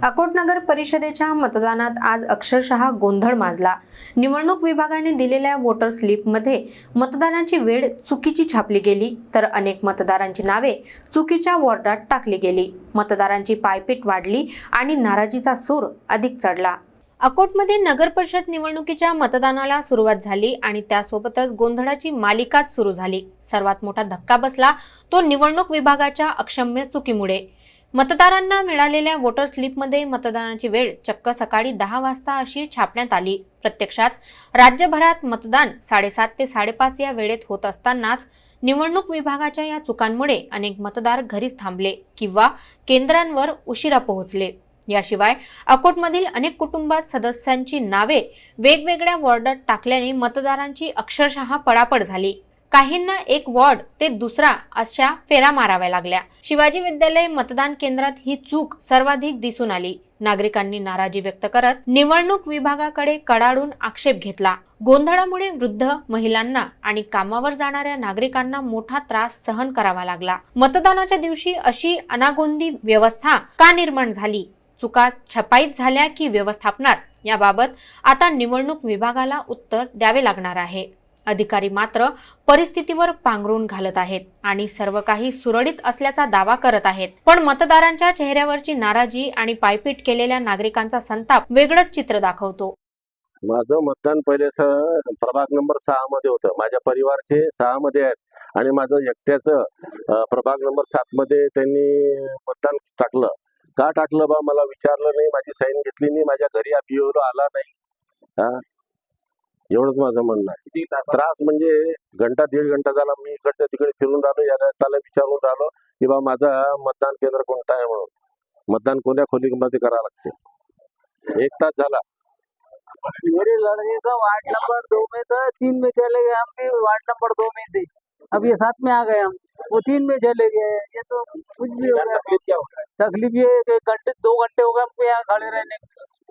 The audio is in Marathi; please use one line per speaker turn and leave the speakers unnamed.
अकोट नगर परिषदेच्या मतदानात आज अक्षरशः गोंधळ माजला। निवडणूक विभागाने दिलेल्या वोटर स्लिपमध्ये मतदानाची वेळ चुकीची छापली गेली, तर अनेक मतदारांची नावे चुकीच्या वॉर्डात टाकली गेली। मतदारांची पायपीट वाढली आणि नाराजीचा सूर अधिक चढला। अकोटमध्ये नगर परिषद निवडणुकीच्या मतदानाला सुरुवात झाली आणि त्यासोबतच गोंधळाची मालिकाच सुरू झाली। सर्वात मोठा धक्का बसला तो निवडणूक विभागाच्या अक्षम्य चुकीमुळे। मतदारांना मिळालेल्या वोटर स्लिपमध्ये मतदानाची वेळ चक्क सकाळी 10 वाजता अशी छापण्यात आली। प्रत्यक्षात राज्यभरात मतदान 7:30 ते 5:30 या वेळेत होत असतानाच निवडणूक विभागाच्या या चुकांमुळे अनेक मतदार घरीच थांबले किंवा केंद्रांवर उशिरा पोहोचले। याशिवाय अकोटमधील अनेक कुटुंबात सदस्यांची नावे वेगवेगळ्या वॉर्डात टाकल्याने मतदारांची अक्षरशः पळापळ झाली। काहींना एक वॉर्ड ते दुसरा अशा फेरा माराव्या लागल्या। शिवाजी विद्यालय मतदान केंद्रात ही चूक सर्वाधिक दिसून आली। नागरिकांनी नाराजी व्यक्त करत निवडणूक विभागाकडे कडाडून आक्षेप घेतला। गोंधळामुळे वृद्ध, महिलांना आणि कामावर जाणाऱ्या नागरिकांना मोठा त्रास सहन करावा लागला। मतदानाच्या दिवशी अशी अनागोंदी व्यवस्था का निर्माण झाली? चुका छपाईत झाल्या की व्यवस्थापनात? याबाबत आता निवडणूक विभागाला उत्तर द्यावे लागणार आहे। अधिकारी मात्र परिस्थितीवर पांघरून घालत आहेत आणि सर्व काही सुरळीत असल्याचा दावा करत आहेत, पण मतदारांच्या चेहऱ्यावरची नाराजी आणि पायपीट केलेल्या नागरिकांचा संताप वेगळंच चित्र दाखवतो।
माझं मतदान पहिले प्रभाग नंबर 6 मध्ये होतं। माझ्या परिवारचे 6 मध्ये आहेत आणि माझं एकट्याचं प्रभाग नंबर 7 मध्ये त्यांनी मतदान टाकलं। का टाकलं बा मला विचारलं नाही, माझी साईन घेतली नाही, माझ्या घरी BO आला नाही। हा, एवढंच माझं म्हणणं आहे। त्रास म्हणजे घंटा दीड घंटा झाला मी इकडच्या तिकडे फिरून राहिलो, याला विचारून राहिलो की बा माझा मतदान केंद्र कोणता आहे म्हणून, मतदान कोण्या खोलीमध्ये करावं लागते। 1 तास झाला।
मेरे लड़के का वार्ड नंबर 2 में था, 3 में चले गए, हम भी वार्ड नंबर 2 में थे, अब ये 7 में आ गए, हम वो 3 में चले गए। ये तो कुछ भी हो गया। तकलीफ ये है कि 2 घंटे हो गए हमको यहाँ खड़े रहने।